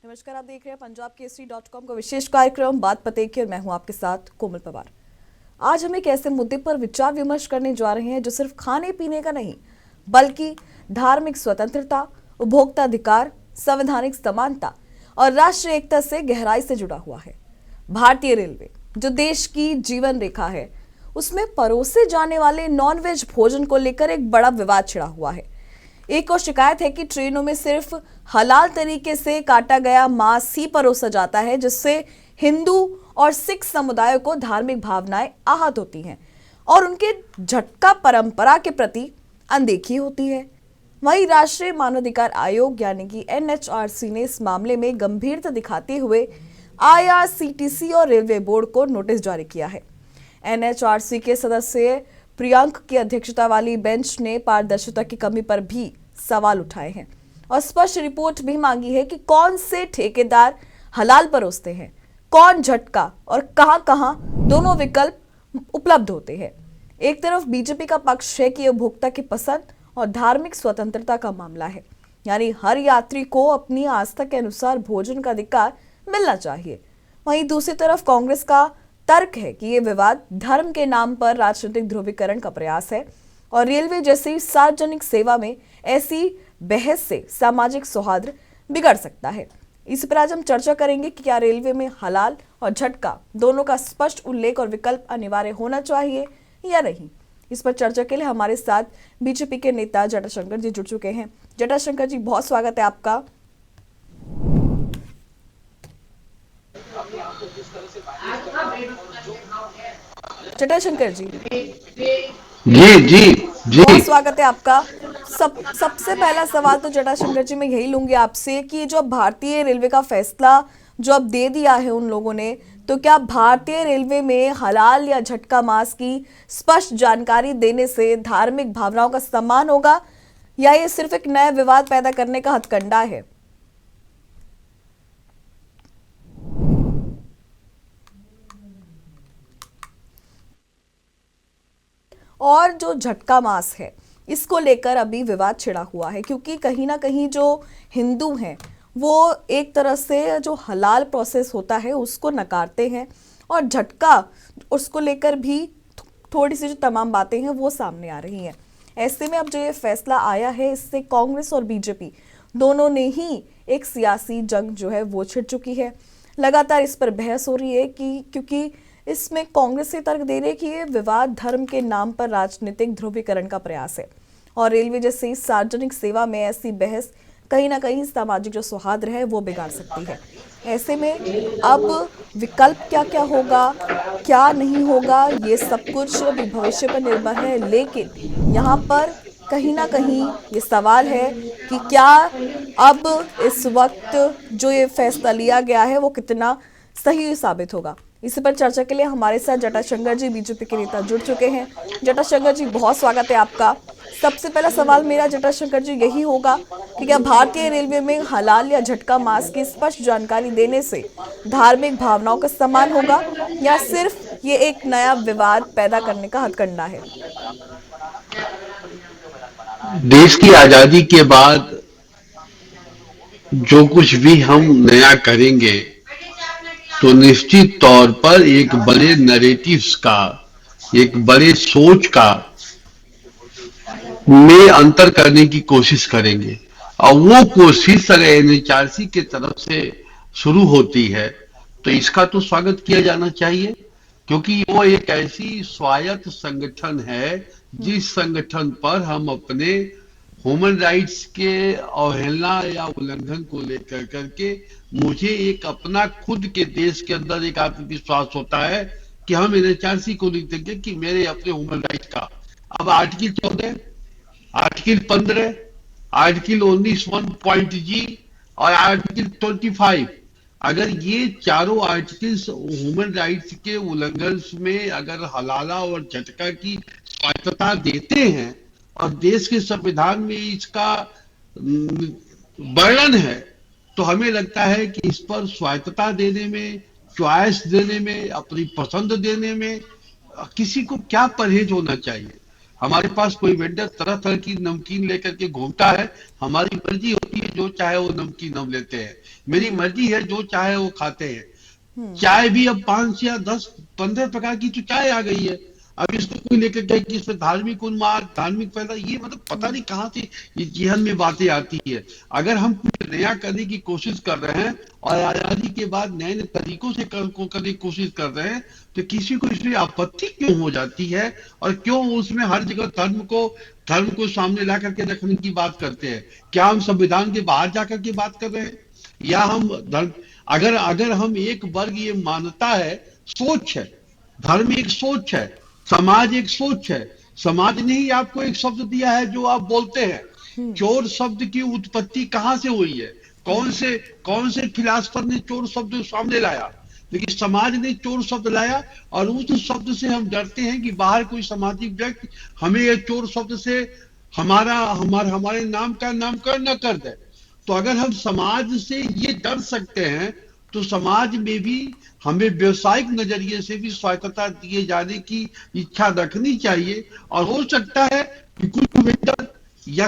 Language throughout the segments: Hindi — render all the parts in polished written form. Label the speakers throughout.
Speaker 1: नमस्कार, आप देख रहे हैं पंजाब केसरी .com का विशेष कार्यक्रम बात पते की और मैं हूं आपके साथ कोमल पवार। आज हम एक ऐसे मुद्दे पर विचार विमर्श करने जा रहे हैं जो सिर्फ खाने पीने का नहीं बल्कि धार्मिक स्वतंत्रता, उपभोक्ता अधिकार, संवैधानिक समानता और राष्ट्रीय एकता से गहराई से जुड़ा हुआ है। भारतीय रेलवे जो देश की जीवन रेखा है, उसमें परोसे जाने वाले नॉनवेज भोजन को लेकर एक बड़ा विवाद छिड़ा हुआ है। एक और शिकायत है कि ट्रेनों में सिर्फ हलाल तरीके से काटा गया मांस ही परोसा जाता है, जिससे हिंदू और सिख समुदायों को धार्मिक भावनाएं आहत होती हैं और उनके झटका परंपरा के प्रति अनदेखी होती है। वहीं राष्ट्रीय मानवाधिकार आयोग यानी कि NHRC ने इस मामले में गंभीरता दिखाते हुए IRCTC और रेलवे बोर्ड को नोटिस जारी किया है। NHRC के सदस्य प्रियंक की अध्यक्षता वाली बेंच ने पारदर्शिता की कमी पर भी सवाल उठाए हैं और स्पष्ट रिपोर्ट भी मांगी है कि कौन से ठेकेदार हलाल परोसते हैं, कौन झटका और कहां-कहां दोनों विकल्प उपलब्ध होते हैं। एक तरफ बीजेपी का पक्ष है कि उपभोक्ता की पसंद और धार्मिक स्वतंत्रता का मामला है, यानी हर यात्री को अपनी आस्था के अनुसार भोजन का अधिकार मिलना चाहिए। वहीं दूसरी तरफ कांग्रेस का तर्क है कि ये विवाद धर्म के नाम पर राजनीतिक ध्रुवीकरण का प्रयास है और रेलवे जैसी सार्वजनिक सेवा में ऐसी बहस से सामाजिक सौहार्द बिगड़ सकता है। इस पर आज हम चर्चा करेंगे कि क्या रेलवे में हलाल और झटका दोनों का स्पष्ट उल्लेख और विकल्प अनिवार्य होना चाहिए या नहीं। इस पर चर्चा के लिए हमारे साथ बीजेपी के नेता जटाशंकर जी जुड़ चुके हैं। जटाशंकर जी, बहुत स्वागत है आपका। जटाशंकर जी
Speaker 2: जी
Speaker 1: बहुत स्वागत है आपका। सबसे पहला सवाल तो जटाशंकर जी मैं यही लूंगी आपसे कि जो भारतीय रेलवे का फैसला जो अब दे दिया है उन लोगों ने, तो क्या भारतीय रेलवे में हलाल या झटका मांस की स्पष्ट जानकारी देने से धार्मिक भावनाओं का सम्मान होगा या ये सिर्फ एक नया विवाद पैदा करने का हथकंडा है? और जो झटका मांस है, इसको लेकर अभी विवाद छिड़ा हुआ है क्योंकि कहीं ना कहीं जो हिंदू हैं वो एक तरह से जो हलाल प्रोसेस होता है उसको नकारते हैं और झटका उसको लेकर भी थोड़ी सी जो तमाम बातें हैं वो सामने आ रही हैं। ऐसे में अब जो ये फैसला आया है, इससे कांग्रेस और बीजेपी दोनों ने ही एक सियासी जंग जो है वो छिड़ चुकी है। लगातार इस पर बहस हो रही है कि क्योंकि इसमें कांग्रेस से तर्क दे रही है कि ये विवाद धर्म के नाम पर राजनीतिक ध्रुवीकरण का प्रयास है और रेलवे जैसी सार्वजनिक सेवा में ऐसी बहस कहीं ना कहीं सामाजिक जो सौहार्द है वो बिगाड़ सकती है। ऐसे में अब विकल्प क्या क्या होगा, क्या नहीं होगा, ये सब कुछ अभी भविष्य पर निर्भर है, लेकिन यहाँ पर कहीं ना कहीं ये सवाल है कि क्या अब इस वक्त जो ये फैसला लिया गया है वो कितना सही साबित होगा। इस पर चर्चा के लिए हमारे साथ जटाशंकर जी बीजेपी के नेता जुड़ चुके हैं। जटाशंकर जी, बहुत स्वागत है आपका। सबसे पहला सवाल मेरा जटाशंकर जी यही होगा कि क्या भारतीय रेलवे में हलाल या झटका मांस की स्पष्ट जानकारी देने से धार्मिक भावनाओं का सम्मान होगा या सिर्फ ये एक नया विवाद पैदा करने का हथकंडा है?
Speaker 2: देश की आजादी के बाद जो कुछ भी हम नया करेंगे तो निश्चित तौर पर एक बड़े नैरेटिव्स का, एक बड़े सोच का में अंतर करने की कोशिश करेंगे और वो कोशिश अगर NHRC के तरफ से शुरू होती है तो इसका तो स्वागत किया जाना चाहिए, क्योंकि वो एक ऐसी स्वायत्त संगठन है जिस संगठन पर हम अपने ह्यूमन राइट्स के अवहेलना या उल्लंघन को लेकर करके मुझे एक अपना खुद के देश के अंदर एक आत्मविश्वास होता है कि हम NHRC को लिख देंगे कि मेरे अपने ह्यूमन राइट्स का। अब आर्टिकल 14, आर्टिकल 15, आर्टिकल 19(1)G और आर्टिकल 25, अगर ये चारों आर्टिकल्स ह्यूमन राइट्स के उल्लंघन में अगर हलाला और झटका की स्वायत्तता देते हैं और देश के संविधान में इसका वर्णन है, तो हमें लगता है कि इस पर स्वायत्तता देने में, चॉइस देने में, अपनी पसंद देने में किसी को क्या परहेज होना चाहिए। हमारे पास कोई वेंडर तरह तरह की नमकीन लेकर के घूमता है, हमारी मर्जी होती है, जो चाहे वो नमकीन हम लेते हैं, मेरी मर्जी है, जो चाहे वो खाते हैं। चाय भी अब 5 या 10 15 प्रकार की तो चाय आ गई है। अब इसको कोई लेकर के कि इसमें धार्मिक उन्माद, धार्मिक पैदा, ये मतलब पता नहीं कहाँ से ये जेहन में बातें आती है। अगर हम कुछ नया करने की कोशिश कर रहे हैं और आजादी के बाद नए नए तरीकों से करने की कोशिश कर रहे हैं, तो किसी को इसमें आपत्ति क्यों हो जाती है? और क्यों उसमें हर जगह धर्म को सामने ला करके रखने की बात करते हैं? क्या हम संविधान के बाहर जाकर के बात कर रहे हैं, या हम धर्म, अगर अगर हम एक वर्ग ये मानता है, सोच है, धर्म एक सोच है, समाज एक सोच है। समाज ने ही आपको एक शब्द दिया है जो आप बोलते हैं। चोर शब्द की उत्पत्ति कहां से हुई है? कौन से फिलासफर ने चोर शब्द सामने लाया? लेकिन समाज ने चोर शब्द लाया, और उस शब्द से हम डरते हैं कि बाहर कोई सामाजिक व्यक्ति हमें ये चोर शब्द से हमारे नाम का नामकरण न कर दे। तो अगर हम समाज से ये डर सकते हैं, तो समाज में भी हमें व्यवसायिक नजरिए से भी स्वायत्तता दिए जाने की इच्छा रखनी चाहिए। और हो सकता है कि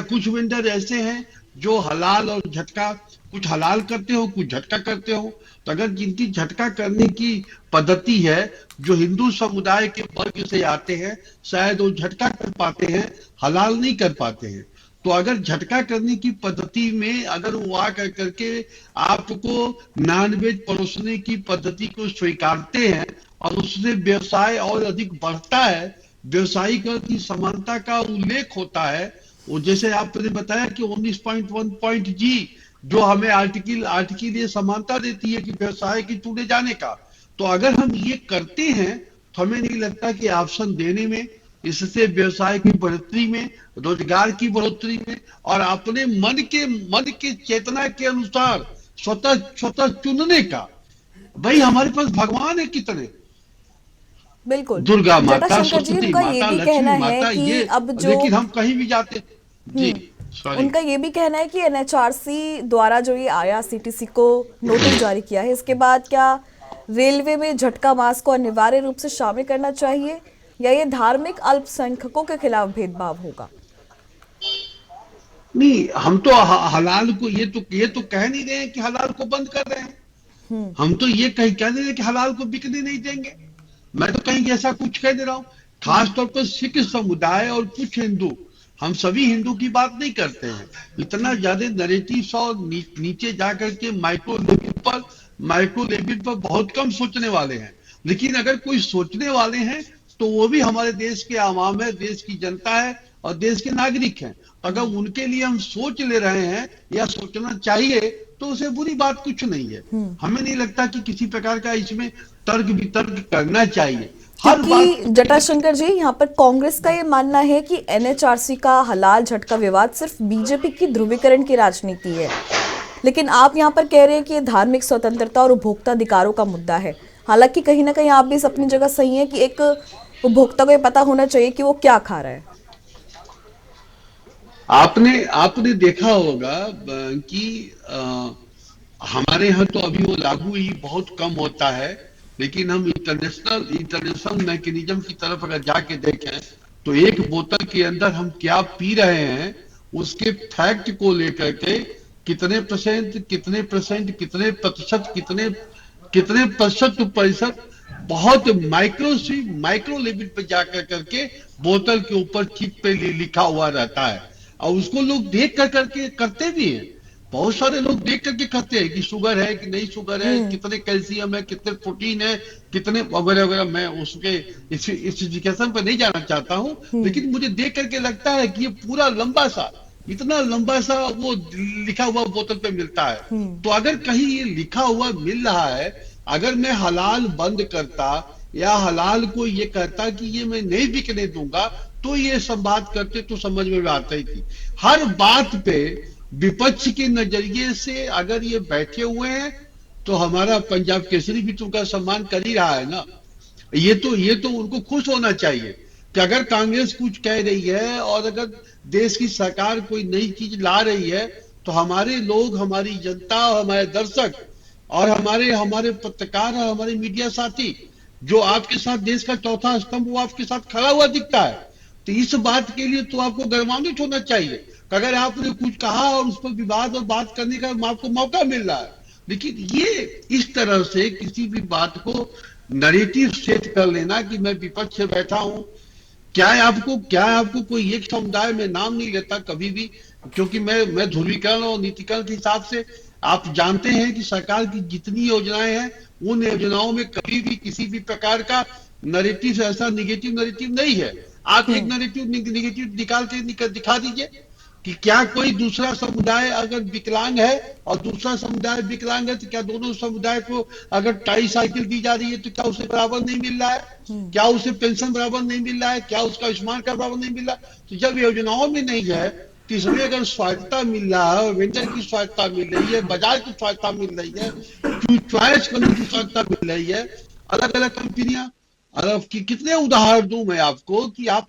Speaker 2: कुछ वेंडर ऐसे हैं जो हलाल और झटका, कुछ हलाल करते हो, कुछ झटका करते हो। तो अगर जिनकी झटका करने की पद्धति है, जो हिंदू समुदाय के वर्ग से आते हैं, शायद वो झटका कर पाते हैं, हलाल नहीं कर पाते हैं। तो अगर झटका करने की पद्धति में अगर वो आ करके आपको नॉनवेज परोसने की पद्धति को स्वीकारते हैं, और उससे व्यवसाय और अधिक बढ़ता है, व्यवसायिक की समानता का उल्लेख होता है। वो जैसे आपने बताया कि 19.1 पॉइंट जी, जो हमें आर्टिकल ये समानता देती है कि व्यवसाय की चुने जाने का। तो अगर हम ये करते हैं, तो हमें नहीं लगता कि ऑप्शन देने में, इससे व्यवसाय की बढ़ोतरी में, रोजगार की बढ़ोतरी में, और अपने मन के चेतना के अनुसार स्वतः चुनने का, भाई हमारे पास भगवान है कितने,
Speaker 1: बिल्कुल।
Speaker 2: दुर्गा माता,
Speaker 1: जटाशंकर जी,
Speaker 2: सरस्वती
Speaker 1: उनका ये
Speaker 2: माता,
Speaker 1: भी कहना
Speaker 2: लक्ष्मी
Speaker 1: है
Speaker 2: माता,
Speaker 1: कि
Speaker 2: ये,
Speaker 1: अब जो
Speaker 2: लेकिन हम कहीं भी जाते। जी, सॉरी।
Speaker 1: उनका ये भी कहना है कि एनएचआरसी द्वारा जो ये आईआरसीटीसी को नोटिस जारी किया है, इसके बाद क्या रेलवे में झटका मास को अनिवार्य रूप से शामिल करना चाहिए, या ये धार्मिक अल्पसंख्यकों के खिलाफ भेदभाव होगा?
Speaker 2: नहीं, हम तो हलाल को, ये तो कह नहीं रहे हैं कि हलाल को बंद कर रहे हैं। हम तो ये कह दे रहे हैं कि हलाल को बिकने नहीं देंगे। मैं तो कहीं ऐसा कुछ कह दे रहा हूँ। खासतौर पर सिख समुदाय और कुछ हिंदू, हम सभी हिंदू की बात नहीं करते हैं। इतना ज्यादा नैरेटिव और नीचे जाकर के माइक्रो लेवल पर बहुत कम सोचने वाले हैं। लेकिन अगर कोई सोचने वाले हैं, तो वो भी हमारे देश के आवाम है, देश की जनता है, और देश के नागरिक हैं। अगर उनके लिए हम सोच ले रहे हैं या सोचना चाहिए, तो उसे बुरी बात कुछ नहीं है। हमें नहीं लगता कि किसी प्रकार का इसमें तर्क वितर्क करना चाहिए। हर बात
Speaker 1: क्योंकि जटाशंकर जी, यहाँ पर कांग्रेस का ये मानना है कि एनएचआरसी का हलाल झटका विवाद सिर्फ बीजेपी की ध्रुवीकरण की राजनीति है, लेकिन आप यहाँ पर कह रहे हैं कि ये धार्मिक स्वतंत्रता और उपभोक्ता अधिकारों का मुद्दा है। हालांकि कहीं ना कहीं आप भी इस अपनी जगह सही है कि एक उपभोक्ता को ये पता होना चाहिए कि वो क्या खा रहा है।
Speaker 2: आपने देखा होगा कि हमारे यहाँ तो अभी वो लागू ही बहुत कम होता है। लेकिन हम इंटरनेशनल मैकेनिज्म की तरफ अगर जाके देखें, तो एक बोतल के अंदर हम क्या पी रहे हैं, उसके फैक्ट को लेकर के कितने परसेंट, कितने प्रतिशत बहुत माइक्रो लेवल पे जाकर करके बोतल के ऊपर चिप पे लिखा हुआ रहता है। और उसको लोग देख कर करके करते भी हैं। बहुत सारे लोग देख करके करते हैं कि शुगर है कि नहीं शुगर है, कितने कैल्शियम है, कितने प्रोटीन है, कितने वगैरह वगैरह। मैं उसके स्पेसिफिकेशन पर नहीं जाना चाहता हूं, लेकिन मुझे देख करके लगता है कि ये पूरा इतना लंबा सा वो लिखा हुआ बोतल पे मिलता है। तो अगर कहीं ये लिखा हुआ मिल रहा है, अगर मैं हलाल बंद करता या हलाल को ये कहता कि ये मैं नहीं बिकने दूंगा, तो ये संवाद करते तो समझ में आता ही थी। हर बात पे विपक्ष के नजरिए से अगर ये बैठे हुए हैं, तो हमारा पंजाब केसरी भी तो उनका सम्मान कर ही रहा है ना। ये तो उनको खुश होना चाहिए कि अगर कांग्रेस कुछ कह रही है और अगर देश की सरकार कोई नई चीज ला रही है, तो हमारे लोग, हमारी जनता, हमारे दर्शक और हमारे पत्रकार और हमारे मीडिया साथी, जो आपके साथ देश का चौथा स्तंभ, वो आपके साथ खड़ा हुआ दिखता है। तो इस बात के लिए तो आपको गर्मान्वित होना चाहिए कि अगर आपने कुछ कहा और उस पर विवाद और बात करने का आपको मौका मिल रहा है। लेकिन ये इस तरह से किसी भी बात को नरेटिव सेट कर लेना कि मैं विपक्ष से बैठा हूं, क्या है आपको कोई एक समुदाय में नाम नहीं लेता कभी भी, क्योंकि मैं ध्रुवीकरण और नीतिकरण के हिसाब से आप जानते हैं कि सरकार की जितनी योजनाएं हैं उन योजनाओं में कभी भी किसी भी प्रकार का नरेटिव ऐसा निगेटिव नरेटिव नहीं है। आप एक नरेटिव निगेटिव निकाल के दिखा दीजिए कि क्या कोई दूसरा समुदाय अगर विकलांग है और दूसरा समुदाय विकलांग है तो क्या दोनों समुदाय को अगर ट्राई साइकिल दी जा रही है तो क्या उसे बराबर नहीं मिल रहा है? क्या उसे पेंशन बराबर नहीं मिल रहा है? क्या उसका आयुष्मान कार्ड बराबर नहीं मिल रहा? तो जब योजनाओं में नहीं है तो इसमें अगर स्वायत्तता मिल रहा है, वेंडर की स्वायत्तता मिल रही है, बाजार की स्वायत्तता मिल रही है, चॉइस करने की स्वायत्तता मिल रही है, अलग अलग कंपनियां, अरब की कितने उदाहरण दूं मैं आपको कि आप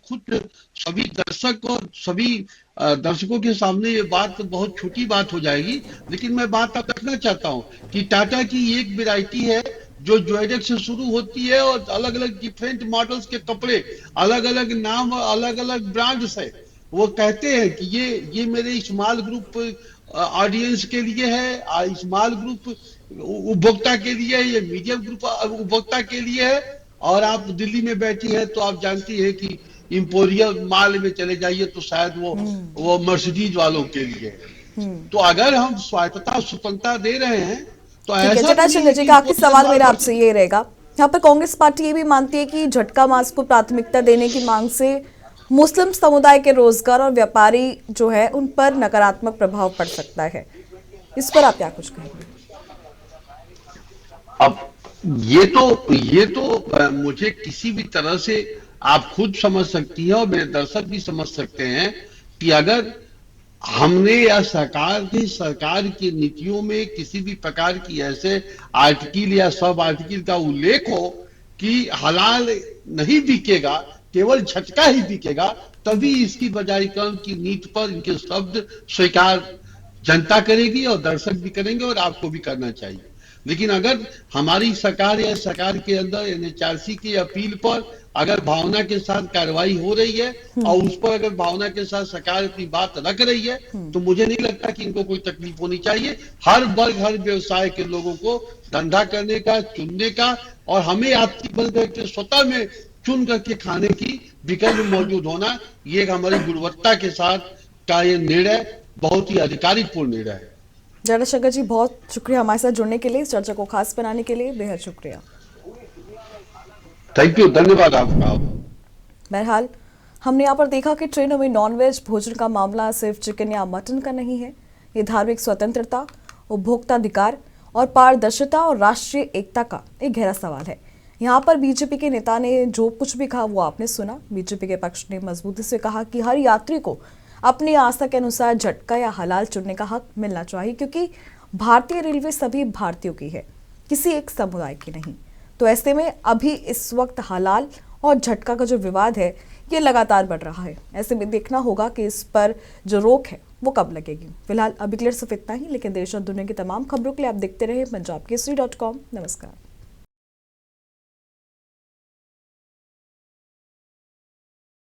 Speaker 2: खुद सभी दर्शक और सभी दर्शकों के सामने ये बात बहुत छोटी बात हो जाएगी, लेकिन मैं बात अब रखना चाहता हूं कि टाटा की एक वैरायटी है जो ज्वेडेक्स से शुरू होती है और अलग अलग डिफरेंट मॉडल्स के कपड़े, अलग अलग नाम, अलग अलग ब्रांड्स है। वो कहते हैं कि ये मेरे स्मॉल ग्रुप ऑडियंस के लिए है, स्मॉल ग्रुप उपभोक्ता के लिए है, ये मीडियम ग्रुप उपभोक्ता के लिए है। और आप दिल्ली में बैठी है तो आप जानती है कि इंपोरियल माल में चले जाइए तो शायद वो मर्सिडीज वालों के लिए है। तो अगर हम स्वायत्तता स्वतंत्रता दे रहे हैं तो
Speaker 1: ठीक है
Speaker 2: ऐसा
Speaker 1: जटाशंकर जी का आखिरी सवाल मेरा आपसे ये रहेगा, यहाँ पर कांग्रेस पार्टी ये भी मानती है कि झटका मास को प्राथमिकता देने की मांग से मुस्लिम समुदाय के रोजगार और व्यापारी जो है उन पर नकारात्मक प्रभाव पड़ सकता है। इस पर आप क्या कुछ कहेंगे?
Speaker 2: अब ये तो मुझे किसी भी तरह से आप खुद समझ सकती है और मेरे दर्शक भी समझ सकते हैं कि अगर हमने या सरकार की नीतियों में किसी भी प्रकार की ऐसे आर्टिकल या सब आर्टिकल का उल्लेख हो कि हलाल नहीं बिकेगा, केवल झटका ही बिकेगा, तभी इसकी बजायकरण की नीति पर इनके शब्द स्वीकार जनता करेगी और दर्शक भी करेंगे और आपको भी करना चाहिए। लेकिन अगर हमारी सरकार या सरकार के अंदर एनएचआरसी की अपील पर अगर भावना के साथ कार्रवाई हो रही है और उस पर अगर भावना के साथ सरकार अपनी बात रख रही है तो मुझे नहीं लगता कि इनको कोई तकलीफ होनी चाहिए। हर वर्ग, हर व्यवसाय के लोगों को धंधा करने का, चुनने का और हमें आत्मबल करके स्वतः में चुन करके खाने की विकल्प मौजूद होना, ये एक हमारी गुणवत्ता के साथ का ये निर्णय बहुत ही अधिकारिकपूर्ण निर्णय है।
Speaker 1: जटाशंकर जी बहुत शुक्रिया हमारे साथ जुड़ने के लिए, इस चर्चा को खास बनाने के लिए बेहद शुक्रिया।
Speaker 2: थैंक यू, धन्यवाद आपका।
Speaker 1: बहरहाल हमने यहाँ पर देखा कि ट्रेनों में नॉनवेज भोजन का मामला सिर्फ चिकन या मटन का नहीं है, ये धार्मिक स्वतंत्रता, उपभोक्ता अधिकार और पारदर्शिता और राष्ट्रीय एकता का एक गहरा सवाल है। यहाँ पर बीजेपी के नेता ने जो कुछ भी कहा वो आपने सुना। बीजेपी के पक्ष ने मजबूती से कहा कि हर यात्री को अपनी आस्था के अनुसार झटका या हलाल चुनने का हक मिलना चाहिए, क्योंकि भारतीय रेलवे सभी भारतीयों की है, किसी एक समुदाय की नहीं। तो ऐसे में अभी इस वक्त हलाल और झटका का जो विवाद है ये लगातार बढ़ रहा है। ऐसे में देखना होगा कि इस पर जो रोक है वो कब लगेगी। फिलहाल अभी के लिए सिर्फ इतना ही, लेकिन देश और दुनिया की तमाम खबरों के लिए आप देखते रहे पंजाबकेसरी.com। नमस्कार।